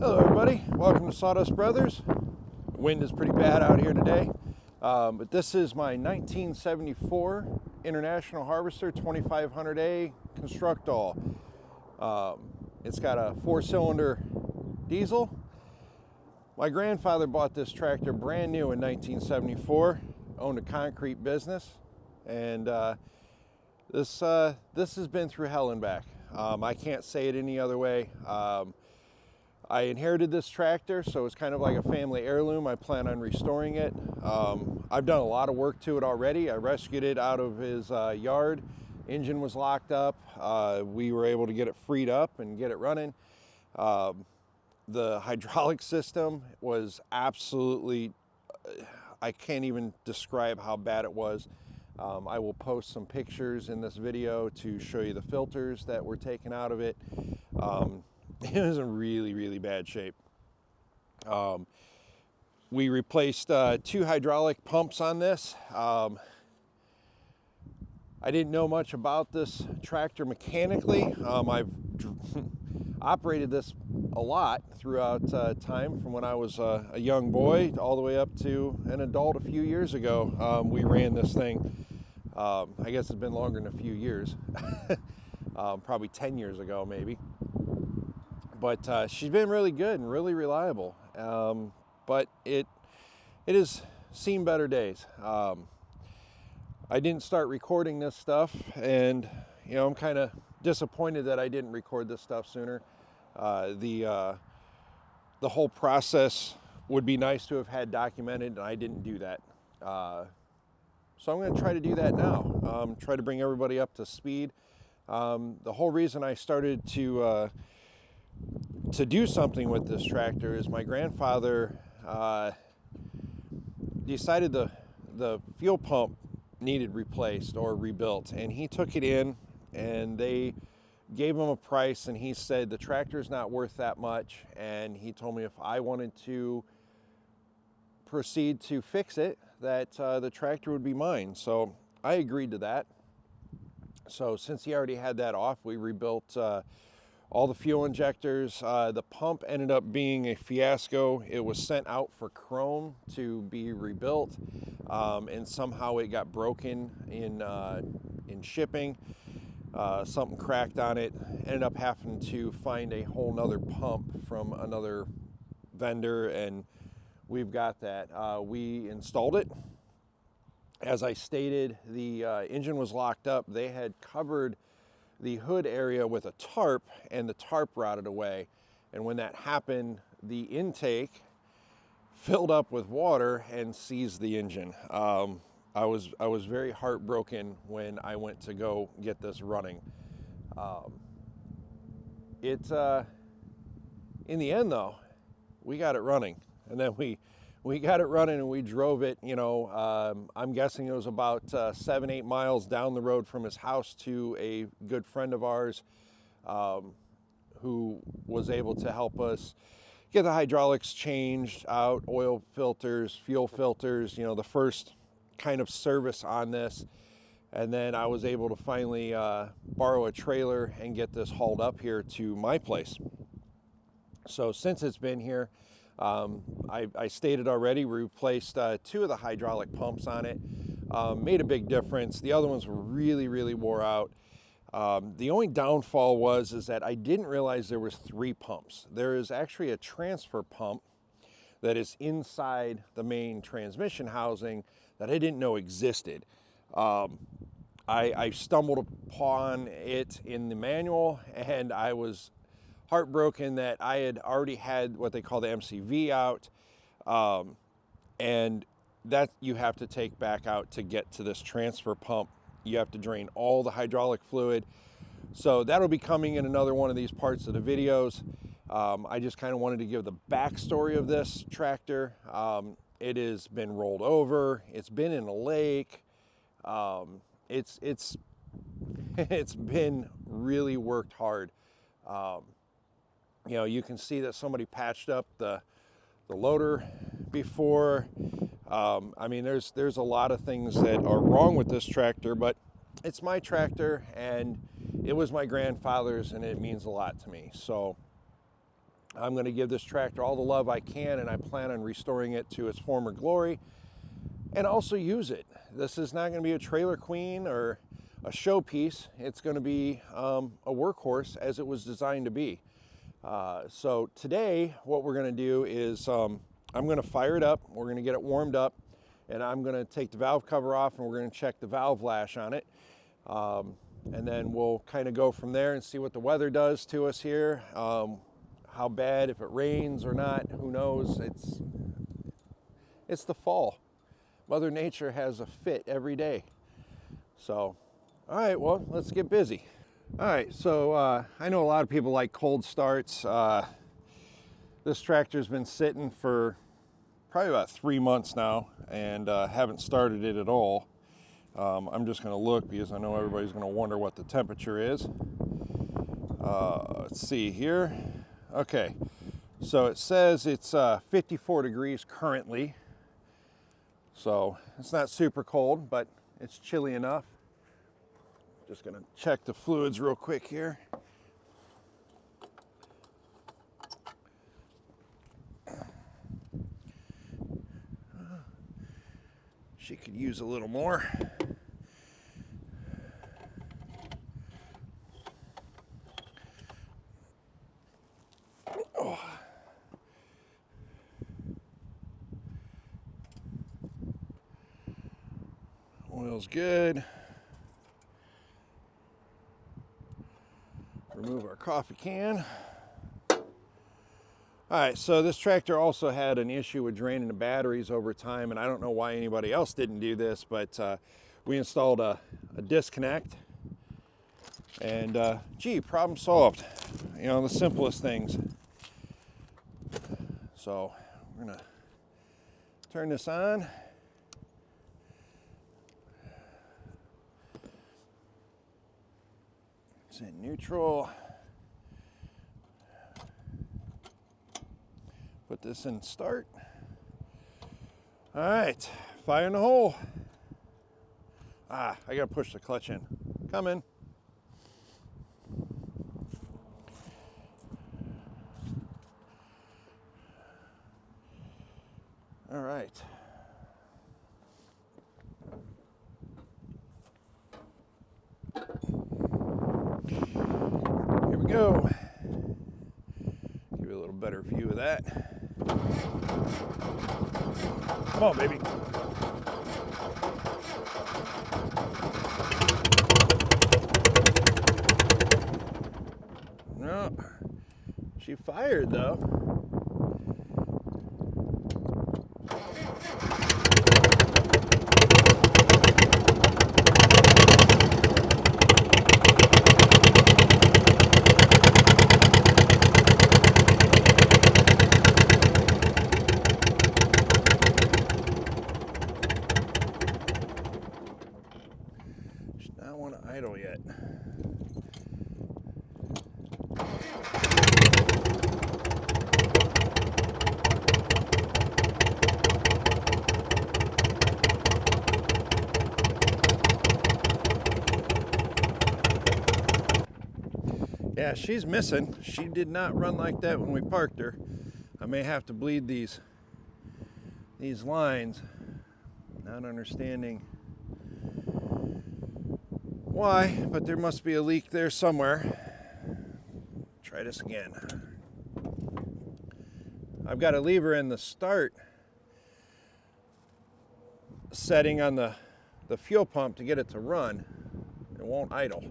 Hello everybody, welcome to Sawdust Brothers. Wind is pretty bad out here today, but this is my 1974 International Harvester 2500A Constructall. It's got a 4-cylinder diesel. My grandfather bought this tractor brand new in 1974, owned a concrete business, and this has been through hell and back. I can't say it any other way. I inherited this tractor, so it's kind of like a family heirloom. I plan on restoring it. I've done a lot of work to it already. I rescued it out of his yard. Engine was locked up. We were able to get it freed up and get it running. The hydraulic system was absolutely, I can't even describe how bad it was. I will post some pictures in this video to show you the filters that were taken out of it. It was in really, really bad shape. We replaced 2 hydraulic pumps on this. I didn't know much about this tractor mechanically. I've operated this a lot throughout time, from when I was a young boy all the way up to an adult a few years ago. We ran this thing. I guess it's been longer than a few years. Probably 10 years ago, maybe. But she's been really good and really reliable. But it has seen better days. I didn't start recording this stuff, and I'm kind of disappointed that I didn't record this stuff sooner. The whole process would be nice to have had documented, and I didn't do that. So I'm going to try to do that now. Try to bring everybody up to speed. The whole reason I started to do something with this tractor is my grandfather decided the fuel pump needed replaced or rebuilt, and he took it in and they gave him a price, and he said the tractor's not worth that much, and he told me if I wanted to proceed to fix it, that the tractor would be mine. So I agreed to that. So since he already had that off, we rebuilt all the fuel injectors. The pump ended up being a fiasco. It was sent out for chrome to be rebuilt, and somehow it got broken in shipping. Something cracked on it. Ended up having to find a whole nother pump from another vendor, and we've got that. We installed it. As I stated, the engine was locked up. They had covered the hood area with a tarp, and the tarp rotted away. And when that happened, the intake filled up with water and seized the engine. I was very heartbroken when I went to go get this running. In the end though, we got it running, and then we got it running and we drove it, I'm guessing it was about 7-8 miles down the road from his house to a good friend of ours who was able to help us get the hydraulics changed out, oil filters, fuel filters, the first kind of service on this. And then I was able to finally borrow a trailer and get this hauled up here to my place. So since it's been here, I stated already, we replaced 2 of the hydraulic pumps on it. Made a big difference. The other ones were really, really wore out. The only downfall is that I didn't realize there was 3 pumps. There is actually a transfer pump that is inside the main transmission housing that I didn't know existed. I stumbled upon it in the manual, and I was heartbroken that I had already had what they call the MCV out, and that you have to take back out to get to this transfer pump. You have to drain all the hydraulic fluid. So that'll be coming in another one of these parts of the videos. I just kind of wanted to give the backstory of this tractor. It has been rolled over. It's been in a lake. It's been really worked hard. You can see that somebody patched up the loader before. There's a lot of things that are wrong with this tractor, but it's my tractor, and it was my grandfather's, and it means a lot to me. So I'm going to give this tractor all the love I can, and I plan on restoring it to its former glory and also use it. This is not going to be a trailer queen or a showpiece. It's going to be a workhorse as it was designed to be. So today what we're going to do is I'm going to fire it up. We're going to get it warmed up, and I'm going to take the valve cover off, and we're going to check the valve lash on it. And then we'll kind of go from there and see what the weather does to us here. How bad, if it rains or not, who knows? It's the fall. Mother Nature has a fit every day. So, all right, well, let's get busy. All right, so I know a lot of people like cold starts. This tractor's been sitting for probably about 3 months now, and haven't started it at all. I'm just gonna look because I know everybody's gonna wonder what the temperature is. Let's see here. Okay, so it says it's 54 degrees currently. So it's not super cold, but it's chilly enough. Just gonna check the fluids real quick here. She could use a little more. Oh. Oil's good. Remove our coffee can. All right, so this tractor also had an issue with draining the batteries over time, and I don't know why anybody else didn't do this, but we installed a disconnect, and gee, problem solved. You know, the simplest things. So we're gonna turn this on. It's in neutral. Put this in start. All right, fire in the hole. I gotta push the clutch in. Coming. All right. Here we go. Give you a little better view of that. Come on, baby. No, she fired though. I don't want to idle yet. Yeah, she's missing. She did not run like that when we parked her. I may have to bleed these lines, not understanding why, but there must be a leak there somewhere. Try this again. I've got a lever in the start setting on the fuel pump to get it to run. It won't idle.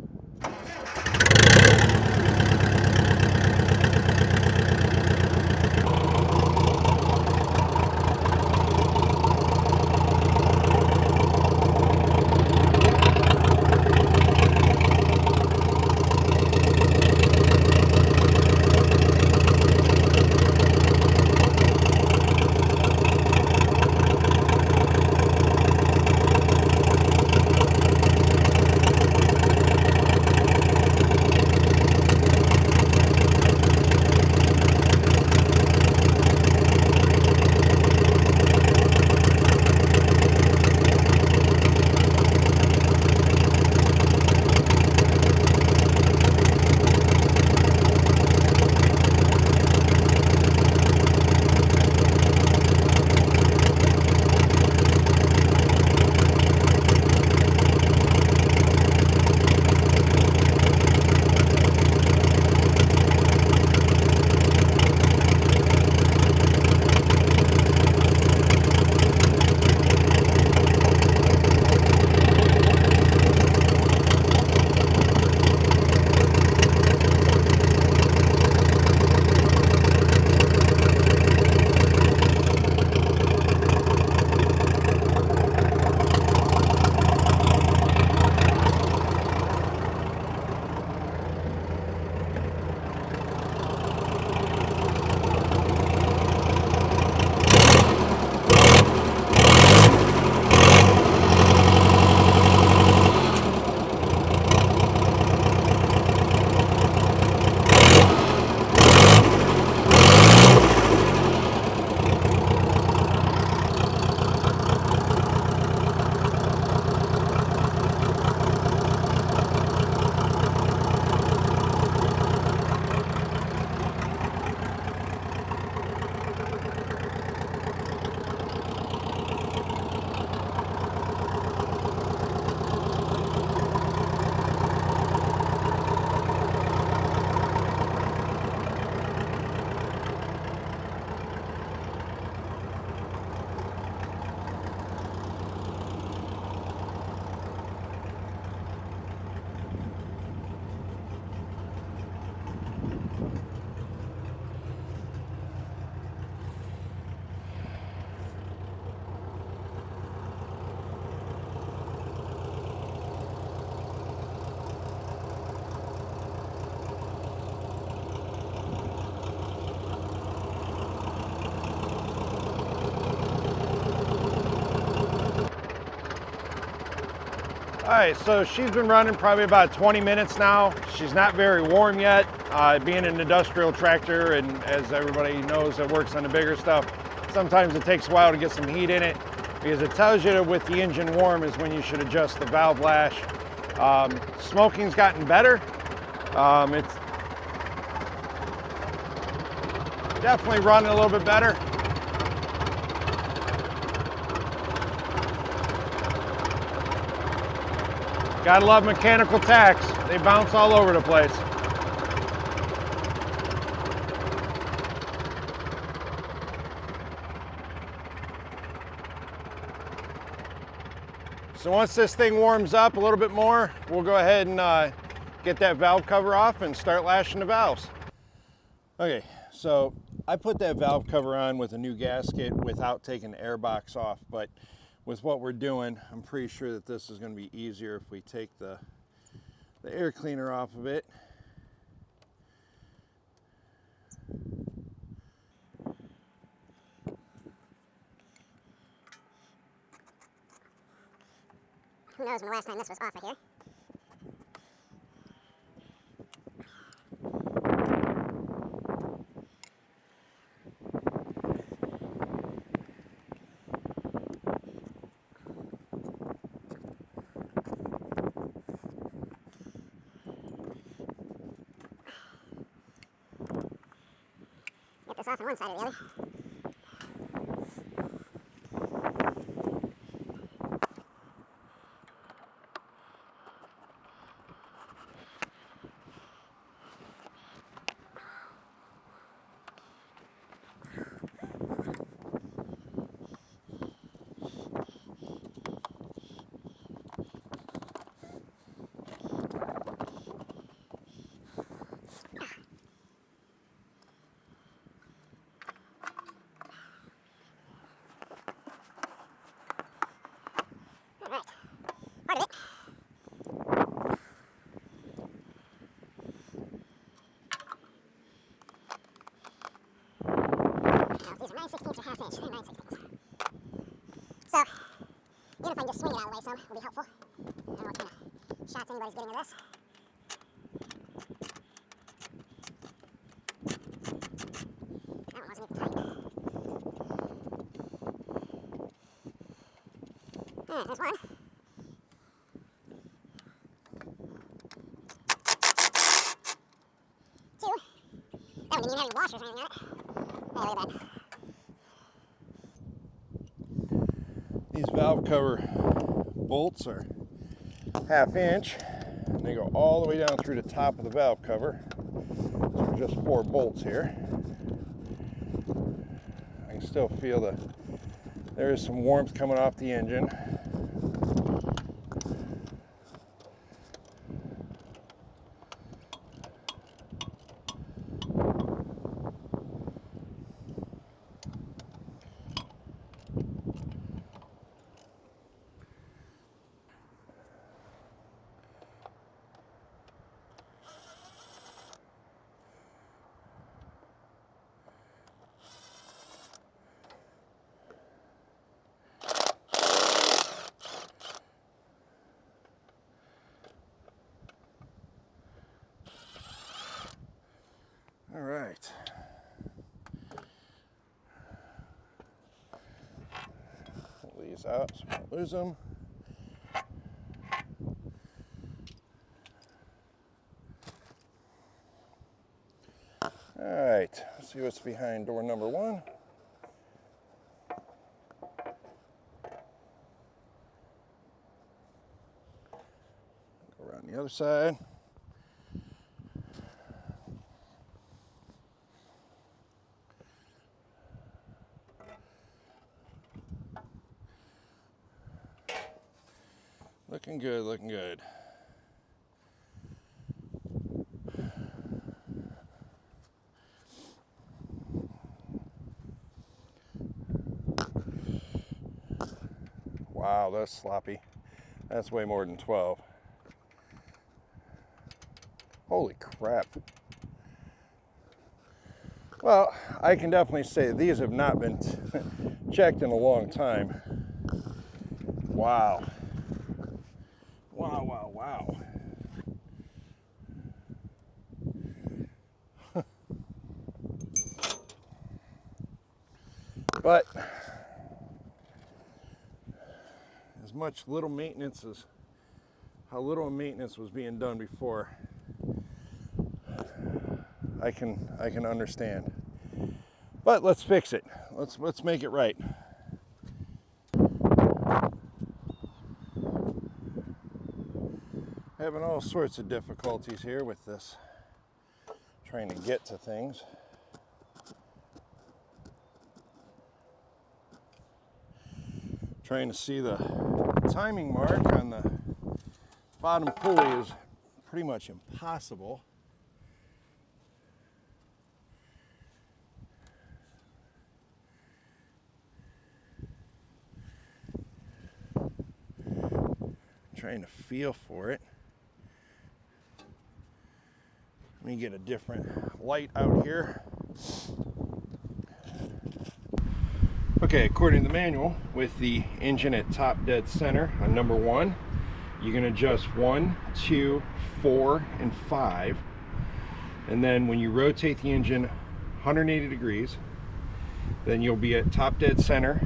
All right, so she's been running probably about 20 minutes now. She's not very warm yet. Being an industrial tractor, and as everybody knows that works on the bigger stuff, sometimes it takes a while to get some heat in it, because it tells you that with the engine warm is when you should adjust the valve lash. Smoking's gotten better. It's definitely running a little bit better. Gotta love mechanical tacks. They bounce all over the place. So once this thing warms up a little bit more, we'll go ahead and get that valve cover off and start lashing the valves. Okay, so I put that valve cover on with a new gasket without taking the air box off, but with what we're doing, I'm pretty sure that this is going to be easier if we take the air cleaner off of it. Who knows when the last time this was off of here? Get this off on one side or the other. Part of it. Now, these are 9/16 or half inch. They're 9/16. So, even if I can just swing it out of the way some, will be helpful. I don't know what kind of shots anybody's getting of this. That one wasn't even tight. There's one. Two. That one didn't even have any washers or anything on it. Hey, look at that. These valve cover bolts are 1/2 inch, and they go all the way down through the top of the valve cover. So there's just 4 bolts here. I can still feel there is some warmth coming off the engine. All right. Pull these out so we don't lose them. All right, let's see what's behind door number 1. Go around the other side. Looking good, looking good. Wow, that's sloppy. That's way more than 12. Holy crap. Well, I can definitely say these have not been checked in a long time. Wow. Wow, wow, wow. But as much little maintenance as how little maintenance was being done before, I can understand. But let's fix it. Let's make it right. Having all sorts of difficulties here with this, trying to get to things. Trying to see the timing mark on the bottom pulley is pretty much impossible. Trying to feel for it. Let me get a different light out here. Okay, according to the manual, with the engine at top dead center on number 1, you can adjust 1, 2, 4, and 5. And then when you rotate the engine 180 degrees, then you'll be at top dead center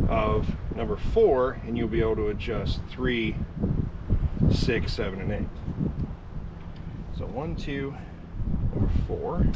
of number 4, and you'll be able to adjust 3, 6, 7, and 8. So 1, 2, number 4.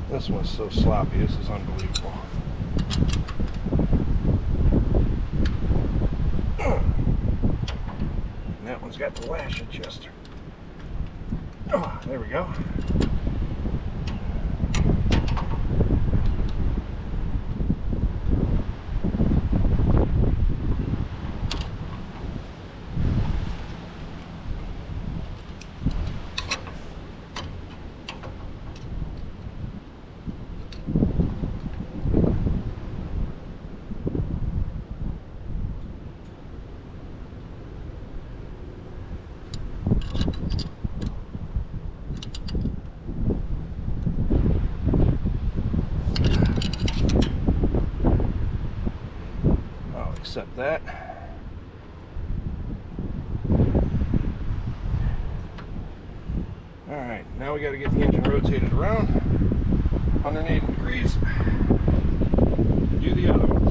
This one's so sloppy, this is unbelievable. And that one's got the lash adjuster. Oh, there we go. Accept that. All right, now we got to get the engine rotated around 180 degrees. Do the other ones.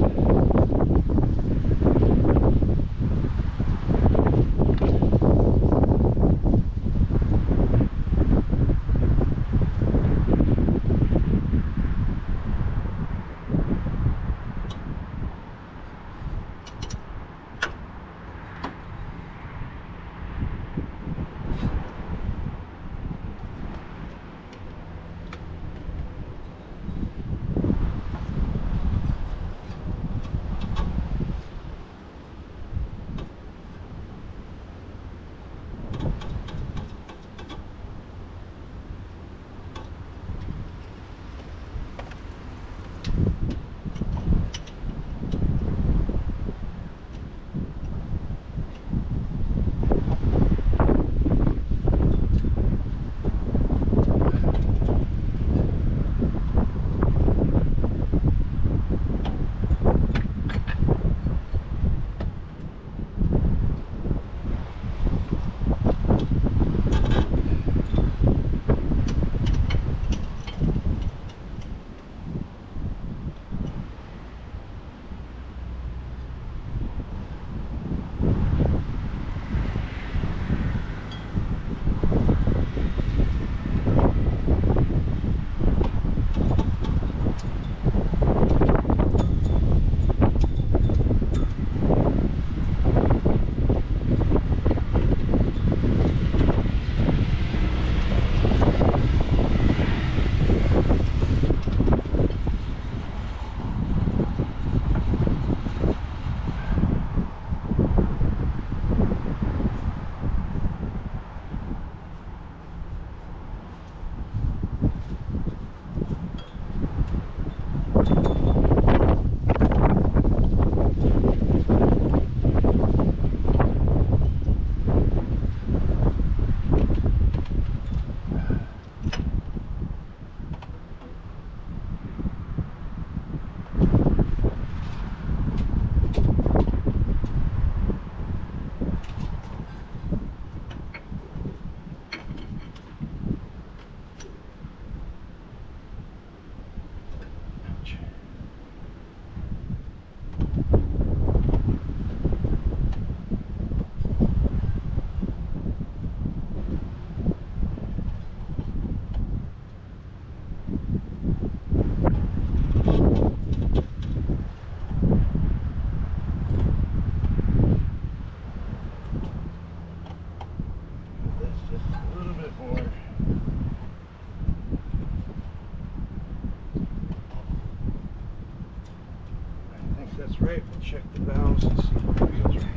right, we'll check the valves and see if it feels right.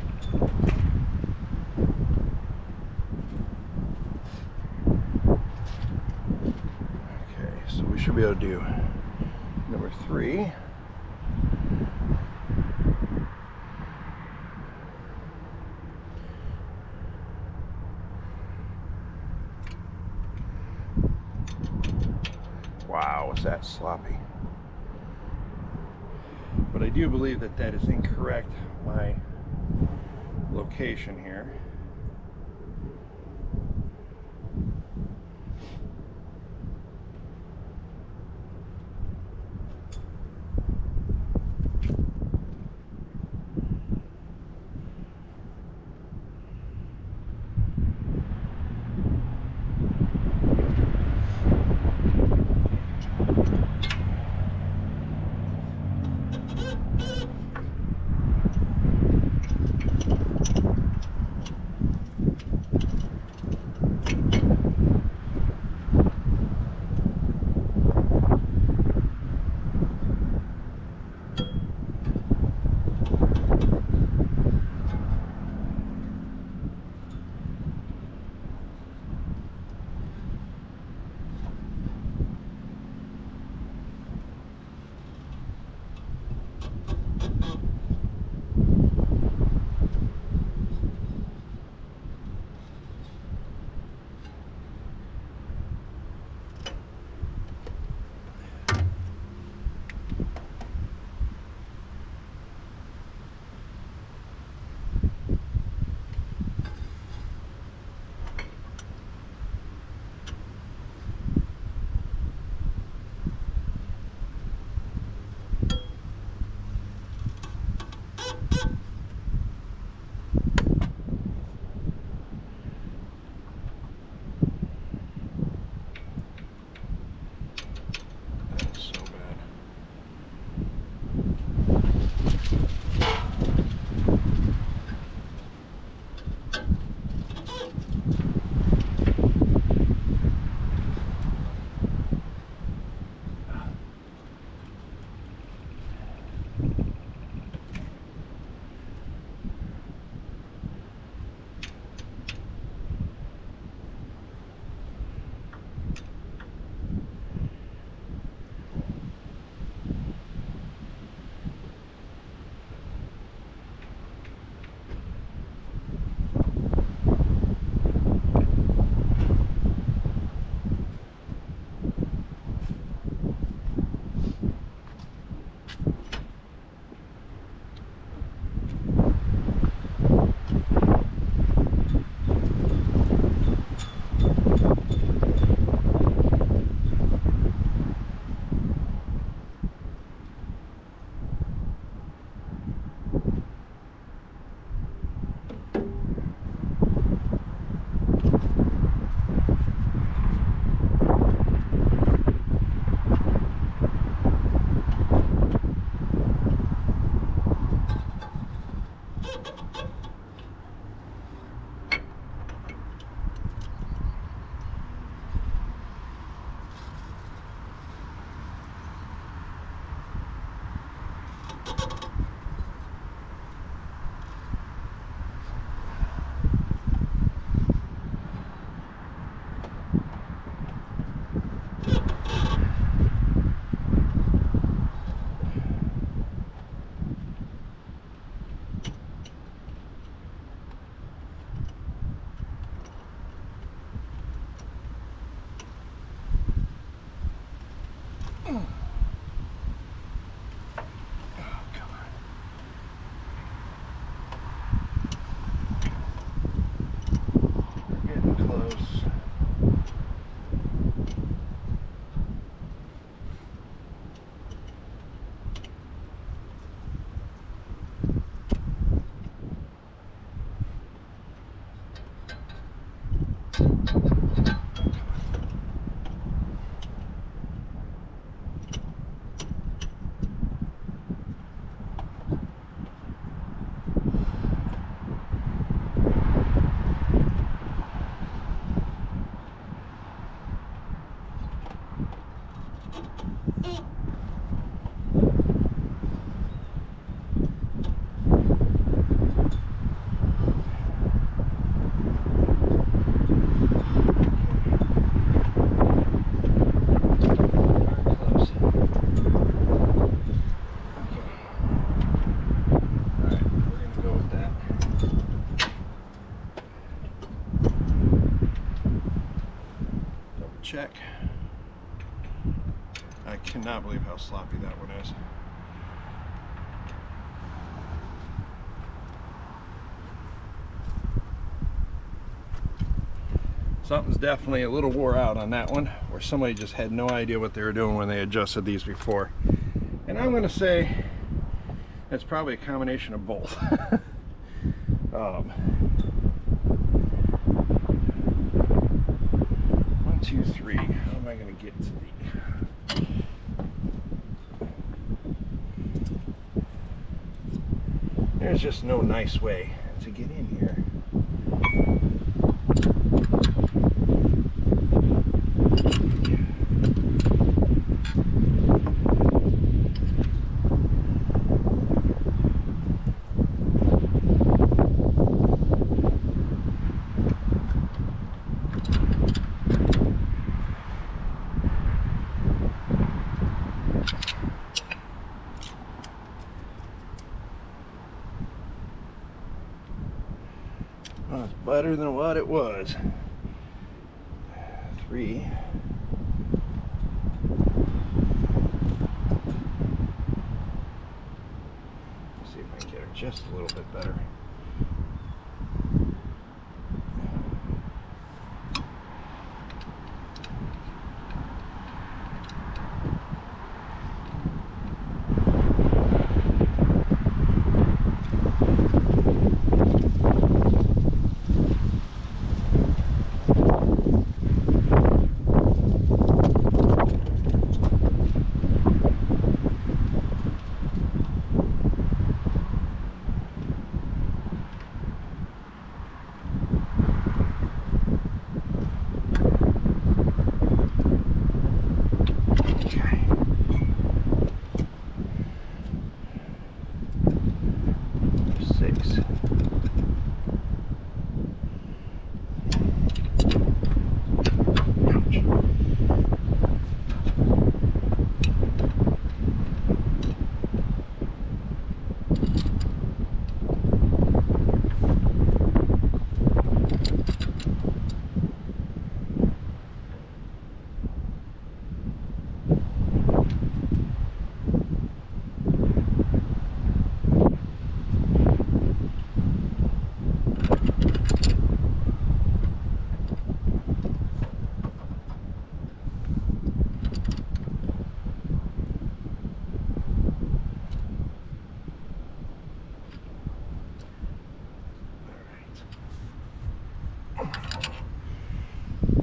Okay, so we should be able to do number 3. Wow, was that sloppy. But I do believe that that is incorrect, my location here. check. I cannot believe how sloppy that one is. Something's definitely a little wore out on that one, or somebody just had no idea what they were doing when they adjusted these before. And I'm going to say it's probably a combination of both. 1, 2, 3. How am I going to get to the... There's just no nice way to get in here. Well, it's better than what it was. 3. Let's see if I can get her just a little bit better.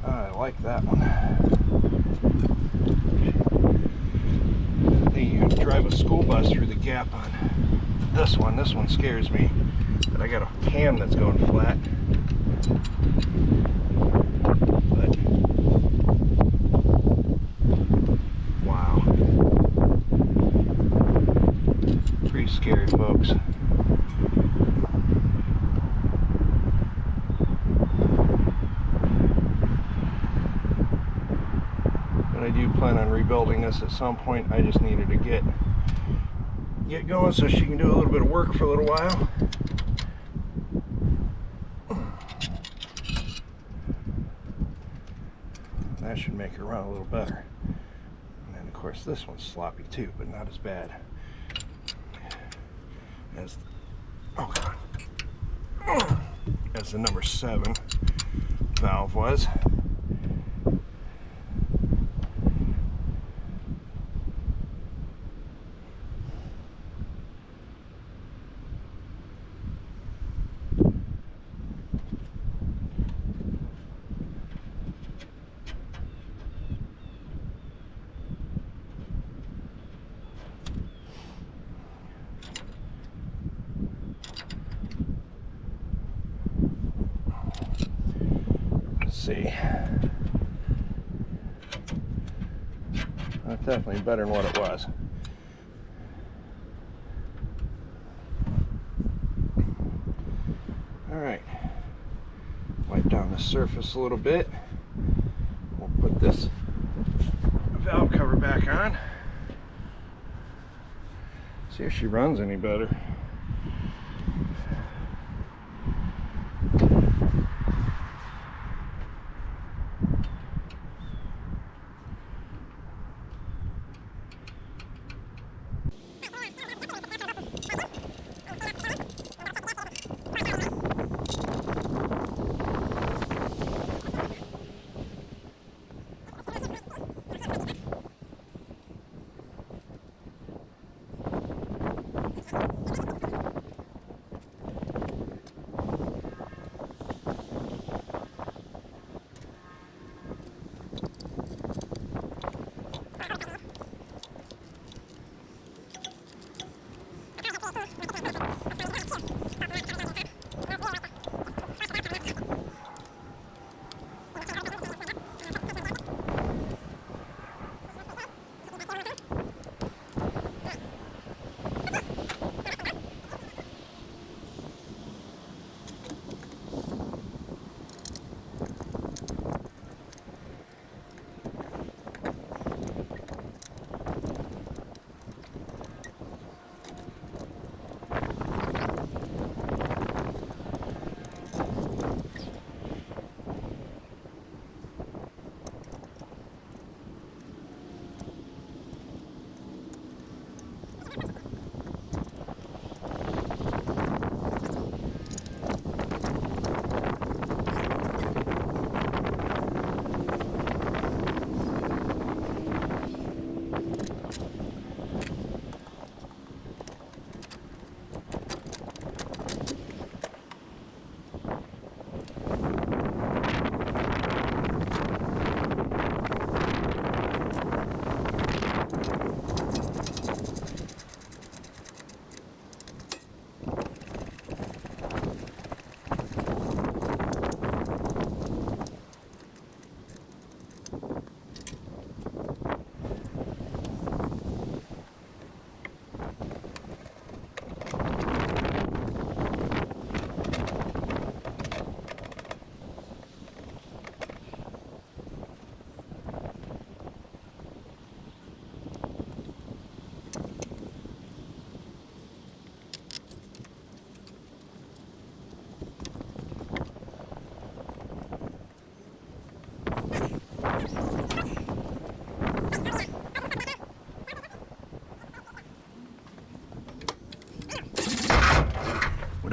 I like that one. I think you can drive a school bus through the gap on this one. This one scares me, but I got a cam that's going flat. But wow, pretty scary, folks. I do plan on rebuilding this at some point. I just needed to get going so she can do a little bit of work for a little while. That should make her run a little better. And then of course this one's sloppy too, but not as bad as, oh God, as the number 7 valve was. See, that's definitely better than what it was. All right, wipe down the surface a little bit. We'll put this valve cover back on. See if she runs any better.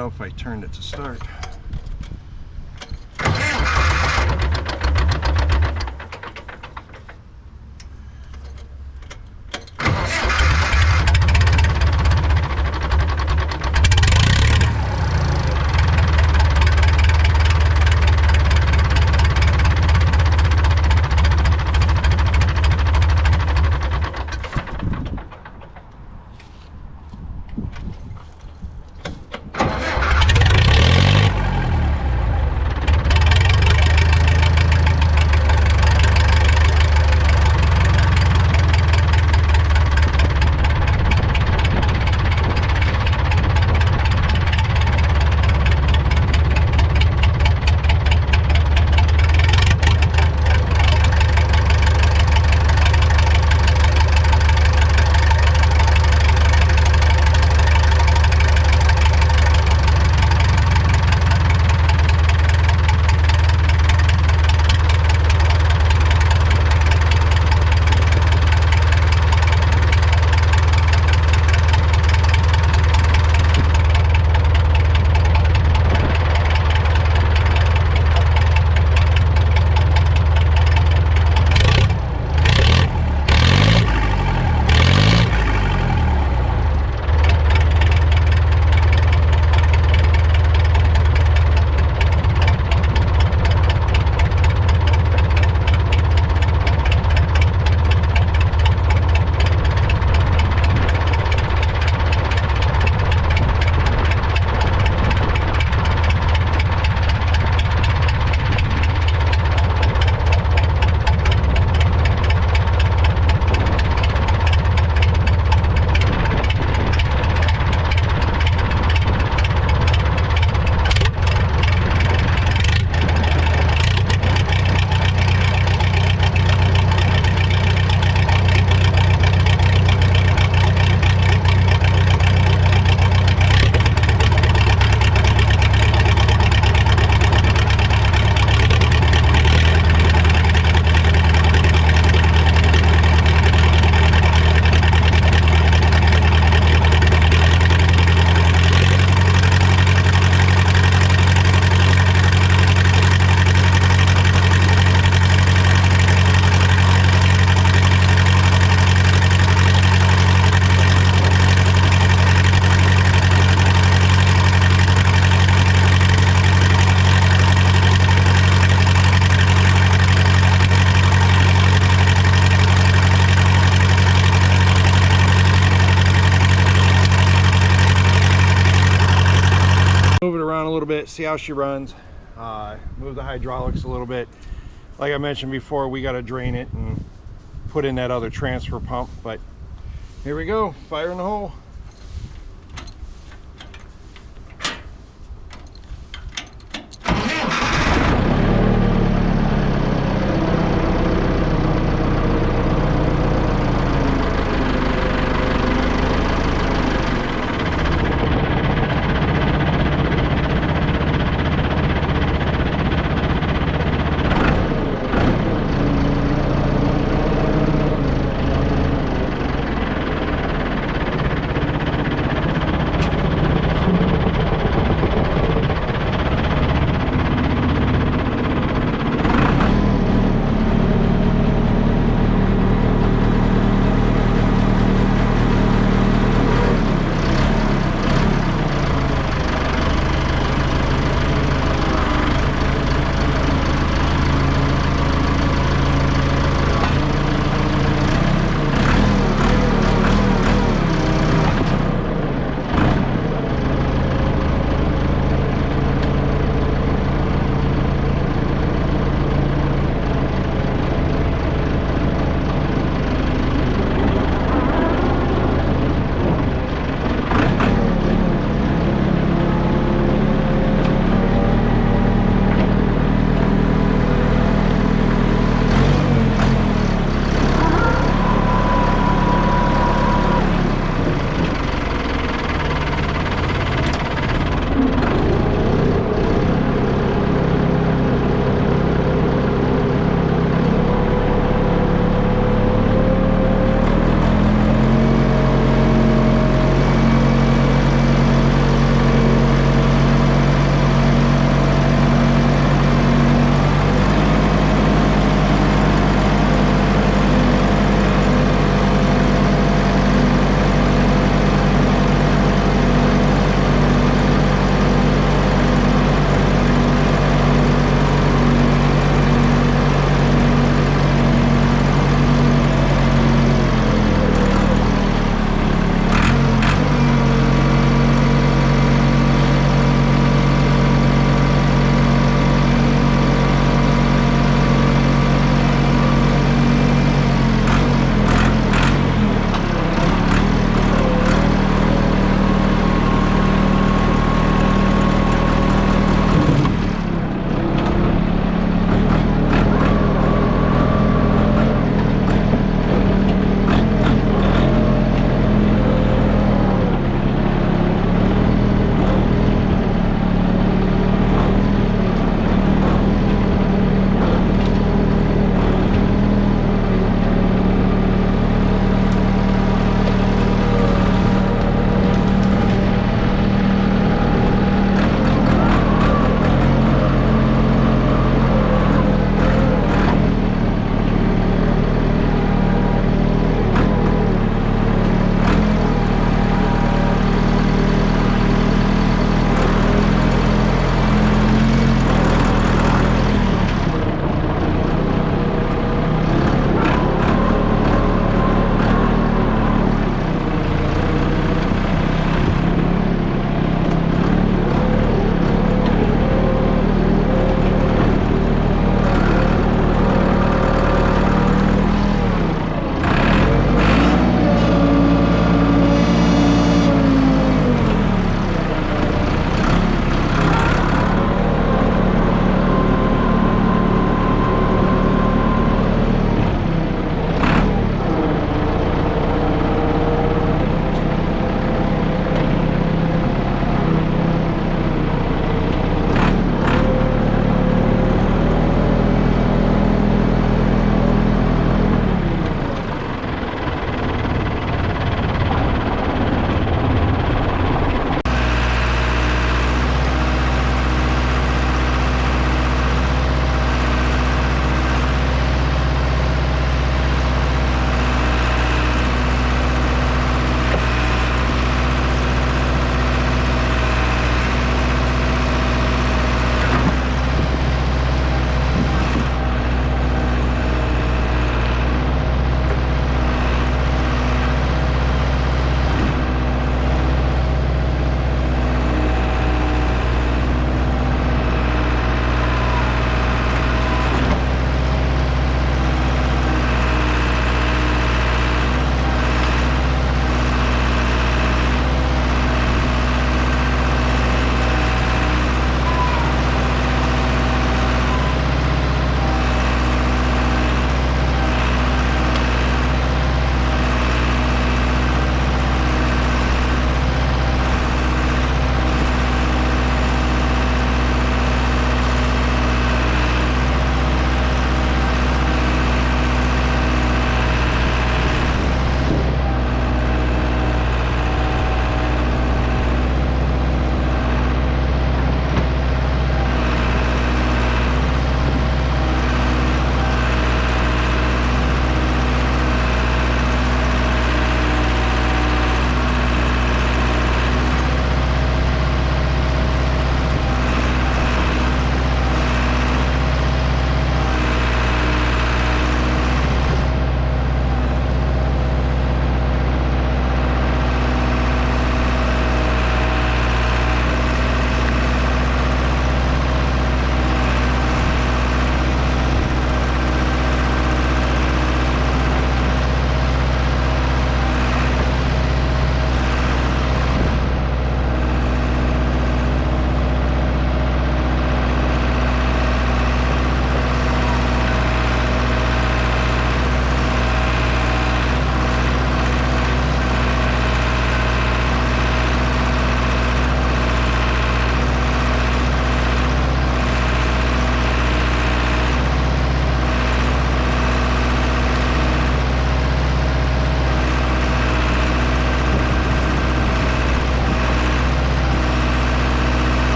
out if I turned it to start. Move it around a little bit, see how she runs. Move the hydraulics a little bit. Like I mentioned before, we got to drain it and put in that other transfer pump, but here we go, fire in the hole.